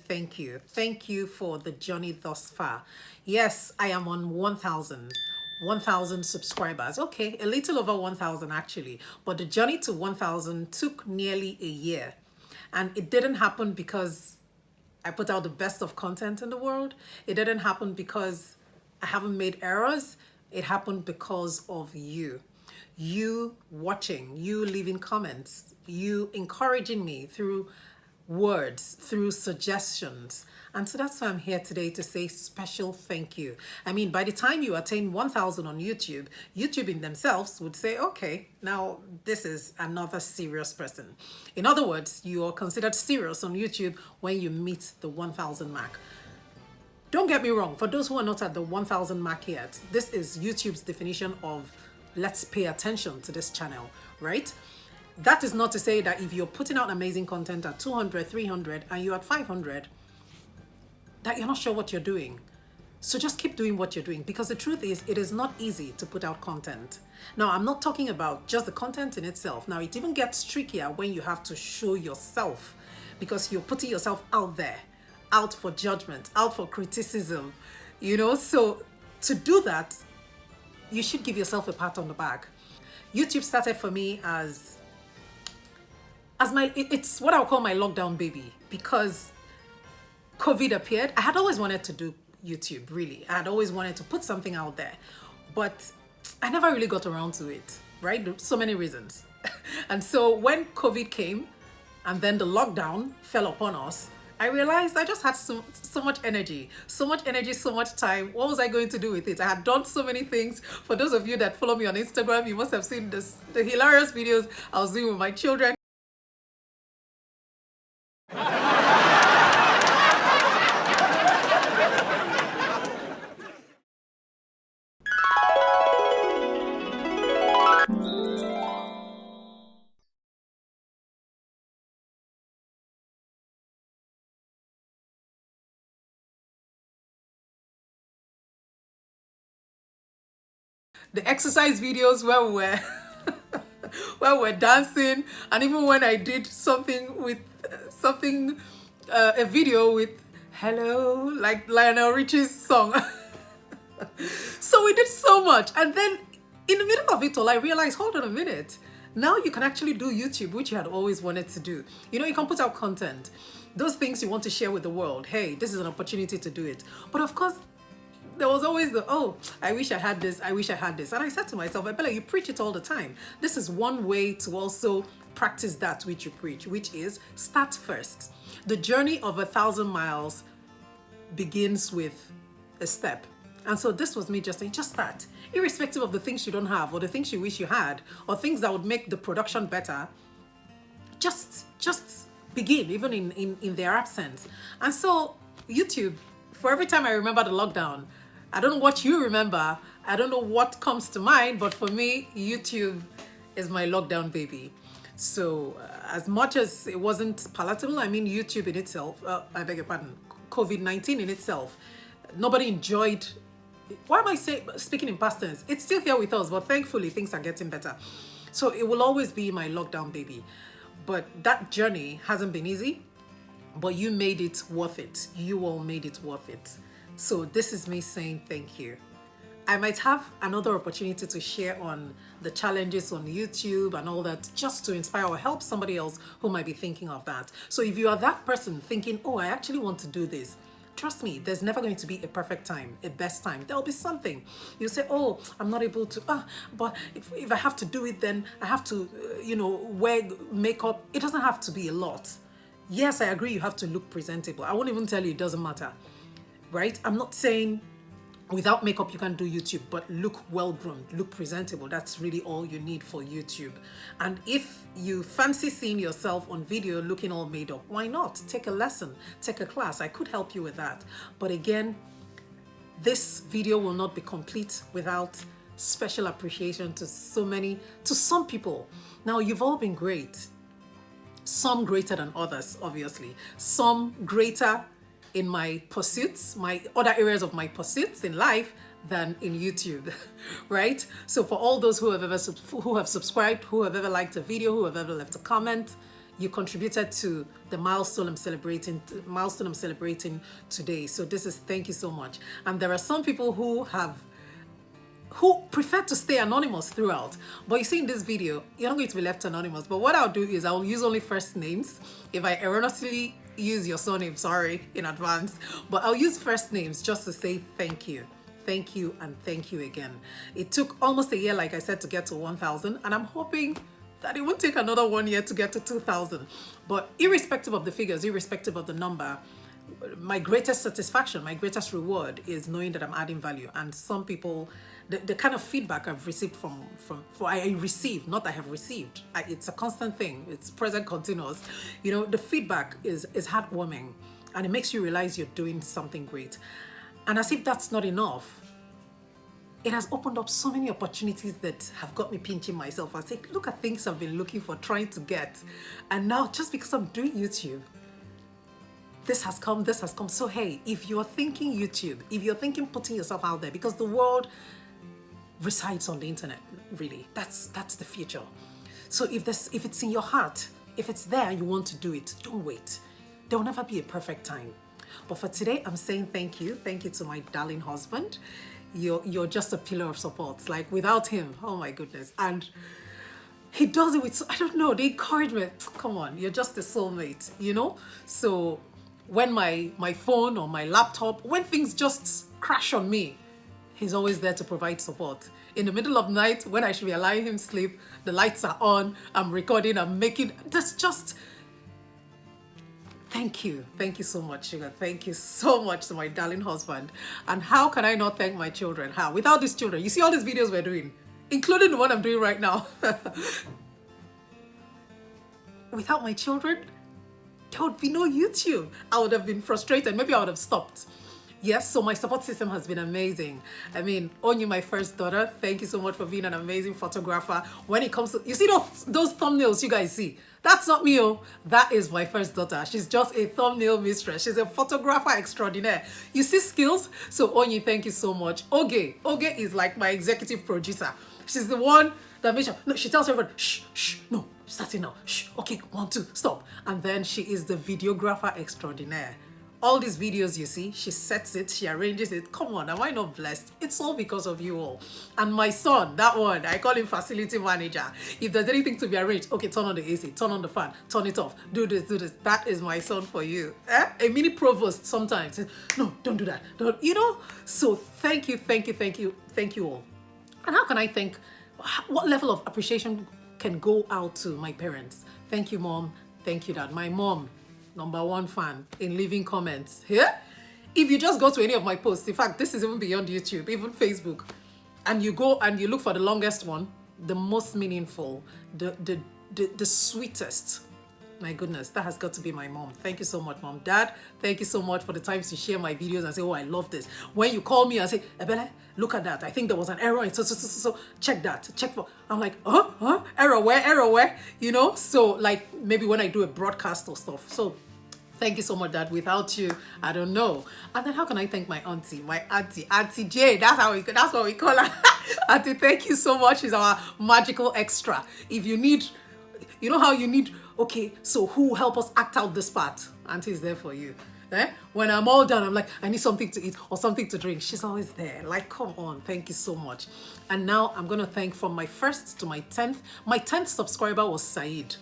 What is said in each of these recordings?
thank you. Thank you for the journey thus far. Yes, I am on 1,000 subscribers. Okay, a little over 1,000 actually, but the journey to 1,000 took nearly a year. And it didn't happen because I put out the best of content in the world. It didn't happen because I haven't made errors. It happened because of you. You watching, you leaving comments, you encouraging me through words, through suggestions. And so that's why I'm here today to say special thank you. I mean, by the time you attain 1,000 on YouTube, YouTube in themselves would say, okay, now this is another serious person. In other words, you are considered serious on YouTube when you meet the 1,000 mark. Don't get me wrong, for those who are not at the 1,000 mark yet, this is YouTube's definition of let's pay attention to this channel, right? That is not to say that if you're putting out amazing content at 200, 300, and you're at 500, that you're not sure what you're doing. So just keep doing what you're doing, because the truth is, it is not easy to put out content. Now, I'm not talking about just the content in itself. Now, it even gets trickier when you have to show yourself, because you're putting yourself out there, out for judgment, out for criticism, you know? So to do that, you should give yourself a pat on the back. YouTube started for me as it's what I'll call my lockdown baby, because COVID appeared. I had always wanted to do YouTube, really. I had always wanted to put something out there, but I never really got around to it, right? So many reasons. And so when COVID came and then the lockdown fell upon us, I realized I just had so much energy, so much time. What was I going to do with it? I had done so many things. For those of you that follow me on Instagram, you must have seen the hilarious videos I was doing with my children. The exercise videos where we were where we're dancing, and even when I did something with a video with hello, like Lionel Richie's song. So we did so much, and then in the middle of it all, I realized, hold on a minute, now you can actually do YouTube, which you had always wanted to do. You know, you can put out content, those things you want to share with the world. Hey, this is an opportunity to do it. But of course, there was always the, oh, I wish I had this, I wish I had this. And I said to myself, Ebele, you preach it all the time. This is one way to also practice that which you preach, which is start first. The journey of 1,000 miles begins with a step. And so this was me just saying, just start. Irrespective of the things you don't have, or the things you wish you had, or things that would make the production better, just begin, even in their absence. And so YouTube, for every time I remember the lockdown, I don't know what you remember, I don't know what comes to mind, but for me, YouTube is my lockdown baby. So as much as it wasn't palatable, I mean, YouTube in itself, I beg your pardon, COVID-19 in itself, nobody enjoyed. Why am I speaking in past tense? It's still here with us, but thankfully things are getting better. So it will always be my lockdown baby. But that journey hasn't been easy, but you made it worth it. You all made it worth it. So this is me saying thank you. I might have another opportunity to share on the challenges on YouTube and all that, just to inspire or help somebody else who might be thinking of that. So if you are that person thinking, oh, I actually want to do this, trust me, there's never going to be a perfect time, a best time. There'll be something. You say, oh, I'm not able to, but if I have to do it, then I have to, wear makeup. It doesn't have to be a lot. Yes, I agree, you have to look presentable. I won't even tell you it doesn't matter, right? I'm not saying without makeup you can do YouTube, but look well-groomed, look presentable. That's really all you need for YouTube. And if you fancy seeing yourself on video looking all made up, why not? Take a lesson, take a class. I could help you with that. But again, this video will not be complete without special appreciation to some people. Now, you've all been great. Some greater than others, obviously. Some greater in my pursuits, my other areas of my pursuits in life than in YouTube, right? So for all those who have subscribed, who have ever liked a video, who have ever left a comment, you contributed to the milestone I'm celebrating today. So this is, thank you so much. And there are some people who prefer to stay anonymous throughout. But you see in this video, you're not going to be left anonymous. But what I'll do is I'll use only first names. If I erroneously use your surname, sorry in advance. But I'll use first names just to say thank you. Thank you and thank you again. It took almost a year, like I said, to get to 1,000. And I'm hoping that it won't take another 1 year to get to 2,000. But irrespective of the figures, irrespective of the number, my greatest satisfaction, my greatest reward is knowing that I'm adding value. And some people, the kind of feedback I've received I receive, not I have received. It's a constant thing. It's present continuous. You know, the feedback is heartwarming, and it makes you realize you're doing something great. And as if that's not enough, it has opened up so many opportunities that have got me pinching myself. I say, look at things I've been looking for, trying to get. And now, just because I'm doing YouTube, this has come. So hey, if you're thinking YouTube, if you're thinking putting yourself out there, because the world resides on the internet, really, that's the future. So if it's in your heart, if it's there and you want to do it, don't wait. There will never be a perfect time. But for today, I'm saying thank you to my darling husband. You're just a pillar of support. Like, without him, oh my goodness. And he does it with, I don't know, the encouragement. Come on, you're just a soulmate, you know? So when my phone or my laptop, when things just crash on me, he's always there to provide support. In the middle of the night, when I should be allowing him sleep, the lights are on, I'm recording, I'm making, that's just, thank you so much, Sugar. Thank you so much to my darling husband. And how can I not thank my children? How? Without these children, you see all these videos we're doing, including the one I'm doing right now. Without my children, there would be no YouTube. I would have been frustrated. Maybe I would have stopped. Yes, so my support system has been amazing. I mean, Onyi, my first daughter, thank you so much for being an amazing photographer. When it comes to, you see those thumbnails you guys see? That's not me, oh. That is my first daughter. She's just a thumbnail mistress. She's a photographer extraordinaire. You see skills? So Onyi, thank you so much. Oge is like my executive producer. She's the one that makes sure, no, she tells everyone, shh, no, starting now, shh, okay, 1, 2, stop. And then she is the videographer extraordinaire. All these videos you see, she sets it, she arranges it. Come on, am I not blessed? It's all because of you all. And my son, that one, I call him facility manager. If there's anything to be arranged, okay, turn on the AC, turn on the fan, turn it off, do this. That is my son for you. A mini provost sometimes. No, don't do that. Don't, you know? So thank you all. And how can I thank, what level of appreciation can go out to my parents? Thank you, Mom. Thank you, Dad. My mom, #1 fan in leaving comments. Yeah? If you just go to any of my posts, in fact, this is even beyond YouTube, even Facebook, and you go and you look for the longest one, the most meaningful, the sweetest. My goodness, that has got to be my mom. Thank you so much, Mom. Dad, thank you so much for the times you share my videos and say, oh, I love this. When you call me and say, Ebele, look at that. I think there was an error. So check that. Check for. I'm like, error where? You know? So like maybe when I do a broadcast or stuff. So thank you so much, Dad. Without you, I don't know. And then how can I thank my auntie? My Auntie Jay. That's what we call her. Auntie, thank you so much. She's our magical extra. If you need, you know how you need, okay, so who will help us act out this part? Auntie is there for you. When I'm all done, I'm like, I need something to eat or something to drink. She's always there. Like, come on, thank you so much. And now I'm going to thank from my 1st to my 10th. My 10th subscriber was Saeed.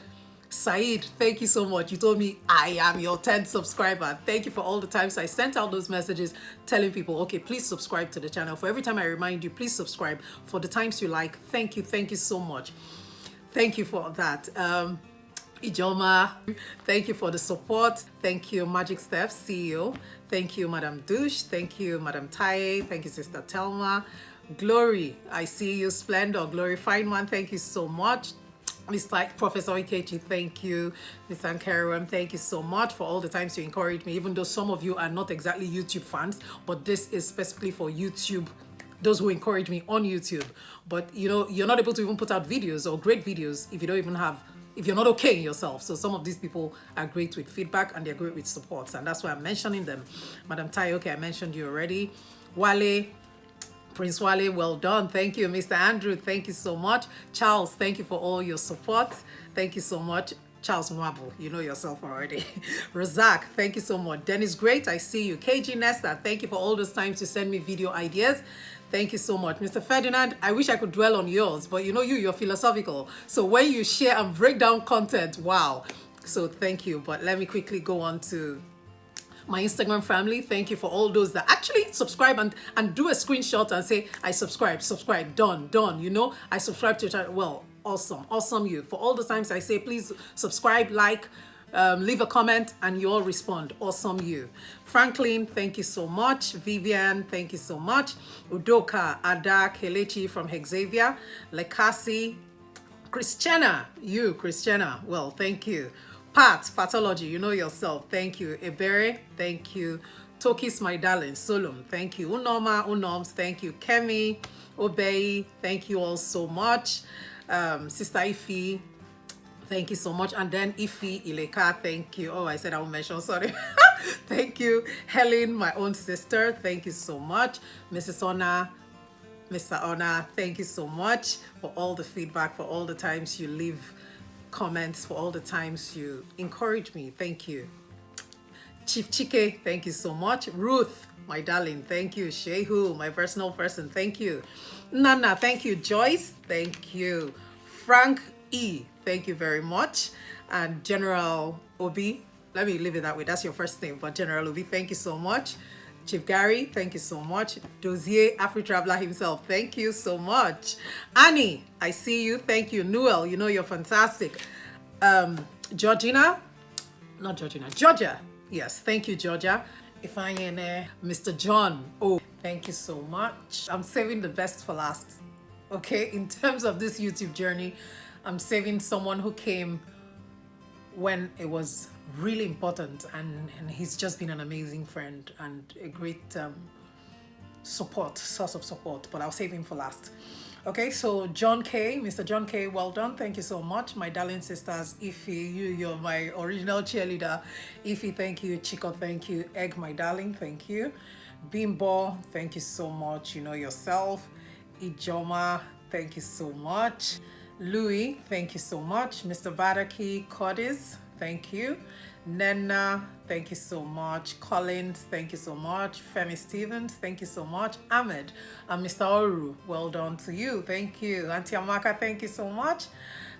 Saeed, thank you so much. You told me I am your 10th subscriber. Thank you for all the times I sent out those messages telling people, okay, please subscribe to the channel. For every time I remind you, please subscribe. For the times you like, thank you so much. Thank you for that. Ijoma, thank you for the support. Thank you, Magic Steph, CEO. Thank you, Madam Douche. Thank you, Madam Taye. Thank you, Sister Telma. Glory, I see you. Splendor, Glory, fine one. Thank you so much. Mr. Professor Ikechi, thank you. Mr. Ankaram, thank you so much for all the times you encouraged me, even though some of you are not exactly YouTube fans, but this is specifically for YouTube, those who encourage me on YouTube. But you know, you're not able to even put out videos or great videos if you don't even have, if you're not okay in yourself. So some of these people are great with feedback and they're great with supports, and that's why I'm mentioning them. Madam Tai, okay, I mentioned you already. Wale, Prince Wale, well done. Thank you. Mr. Andrew, thank you so much. Charles, thank you for all your support. Thank you so much. Charles Mwabu, you know yourself already. Razak, thank you so much. Dennis Great, I see you. KG Nesta, thank you for all those times to send me video ideas. Thank you so much. Mr. Ferdinand, I wish I could dwell on yours, but you know you're philosophical. So when you share and break down content, wow. So thank you. But let me quickly go on to my Instagram family. Thank you for all those that actually subscribe and do a screenshot and say, I subscribe, done, you know, I subscribe to your channel. Well, awesome you. For all the times I say, please subscribe, like, leave a comment, and you all respond. Awesome you. Franklin, thank you so much. Vivian, thank you so much. Udoka, Ada, Kelechi from Xavier, Lekasi, Christiana, well, thank you. Pat, Pathology, you know yourself. Thank you. Ebere, thank you. Tokis, my darling. Solom, thank you. Unoma, Unoms, thank you. Kemi, Obey, thank you all so much. Sister Ifi, thank you so much. And then Ifi Ileka, thank you. Oh, I said I will mention, sorry. Thank you. Helen, my own sister, thank you so much. Mrs. Ona, Mr. Ona, thank you so much for all the feedback, for all the times you leave comments, for all the times you encourage me. Thank you. Chief Chike, thank you so much. Ruth, my darling, thank you. Shehu, my personal person, thank you. Nana, thank you. Joyce, thank you. Frank E, thank you very much. And General Obi, let me leave it that way. That's your first name, but General Obi, thank you so much. Chief Gary, thank you so much. Dozier, Afri-Traveler himself, thank you so much. Annie, I see you, thank you. Noel, you know you're fantastic. Georgia, yes, thank you, Georgia. Ifeanyi, Mr. John, oh, thank you so much. I'm saving the best for last, okay? In terms of this YouTube journey, I'm saving someone who came when it was really important, and he's just been an amazing friend and a great source of support, but I'll save him for last. Okay, so John K, Mr. John K, well done, thank you so much. My darling sisters, Ify, you're my original cheerleader. Ify, thank you. Chico, thank you. Egg, my darling, thank you. Bimbo, thank you so much, you know yourself. Ijoma, thank you so much. Louis, thank you so much. Mr. Badaki Cordis, thank you. Nena, thank you so much. Collins, thank you so much. Femi Stevens, thank you so much. Ahmed and Mr. Oru, well done to you. Thank you. Auntie Amaka, thank you so much.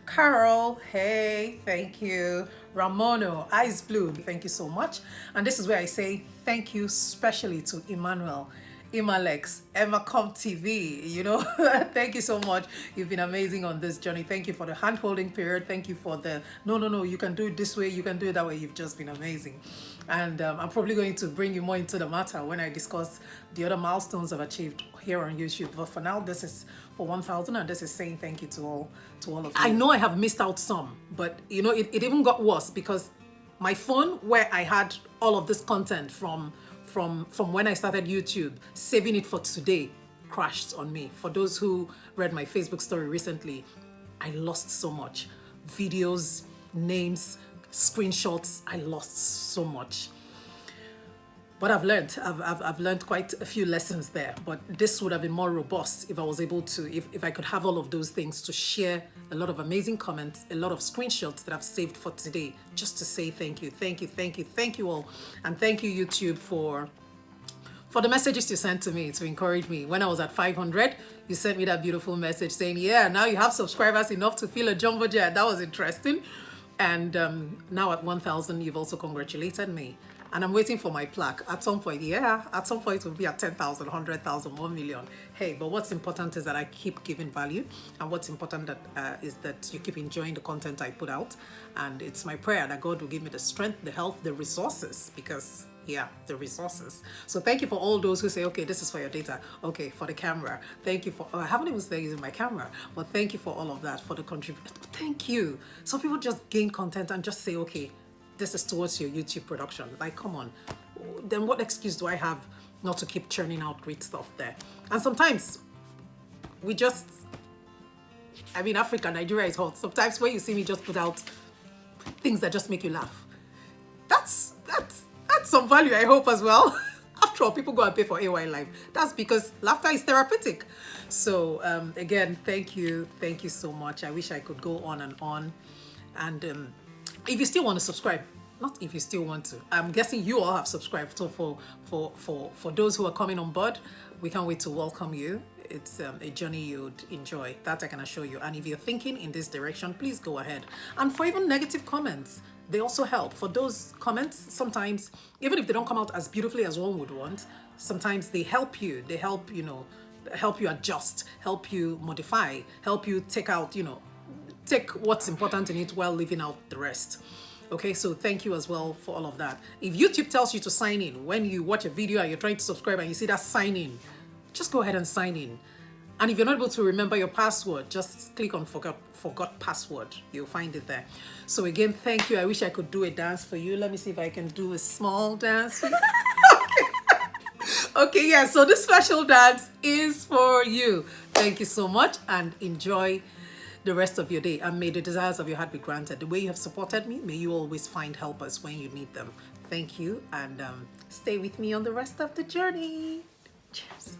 Carol, hey, thank you. Ramono, Eyes Blue, thank you so much. And this is where I say thank you specially to Emmanuel, Imalex, Emacom TV, you know, thank you so much. You've been amazing on this journey. Thank you for the hand-holding period. Thank you for the, no, you can do it this way, you can do it that way. You've just been amazing. And I'm probably going to bring you more into the matter when I discuss the other milestones I've achieved here on YouTube. But for now, this is for 1,000, and this is saying thank you to all of you. I know I have missed out some, but you know, it even got worse because my phone, where I had all of this content from when I started YouTube, saving it for today, crashed on me. For those who read my Facebook story recently, I lost so much. Videos, names, screenshots, I lost so much. But I've learned quite a few lessons there. But this would have been more robust if I was able to, if I could have all of those things to share a lot of amazing comments, a lot of screenshots that I've saved for today, just to say thank you, thank you all. And thank you, YouTube, for the messages you sent to me to encourage me. When I was at 500, you sent me that beautiful message saying, yeah, now you have subscribers enough to fill a jumbo jet. That was interesting. And now at 1,000, you've also congratulated me. And I'm waiting for my plaque. At some point, yeah, at some point it will be at 10,000, 100,000, 1 million. Hey, but what's important is that I keep giving value. And what's important is that you keep enjoying the content I put out. And it's my prayer that God will give me the strength, the health, the resources, because yeah, the resources. So thank you for all those who say, okay, this is for your data. Okay, for the camera. Thank you for, I haven't even started using my camera, but thank you for all of that, for the contribution. Thank you. Some people just gain content and just say, okay, this is towards your YouTube production. Like, come on. Then what excuse do I have not to keep churning out great stuff there? And sometimes we just, I mean, Africa, Nigeria is hot. Sometimes when you see me just put out things that just make you laugh, that's some value, I hope, as well. After all, people go and pay for AY Live. That's because laughter is therapeutic. So again, thank you so much. I wish I could go on and on. And if you still want to subscribe, not if you still want to, I'm guessing you all have subscribed. So for those who are coming on board, we can't wait to welcome you. It's a journey you'd enjoy, that I can assure you. And if you're thinking in this direction, please go ahead. And for even negative comments, they also help. For those comments, sometimes, even if they don't come out as beautifully as one would want, sometimes they help you. They help, help you adjust, help you modify, help you take out, take what's important in it while leaving out the rest. Okay, so thank you as well for all of that. If YouTube tells you to sign in, when you watch a video and you're trying to subscribe and you see that sign in, just go ahead and sign in. And if you're not able to remember your password, just click on forgot password. You'll find it there. So again, thank you. I wish I could do a dance for you. Let me see if I can do a small dance for you. Okay, yeah, so this special dance is for you. Thank you so much and enjoy the rest of your day, and may the desires of your heart be granted. The way you have supported me, may you always find helpers when you need them. Thank you, and stay with me on the rest of the journey. Cheers.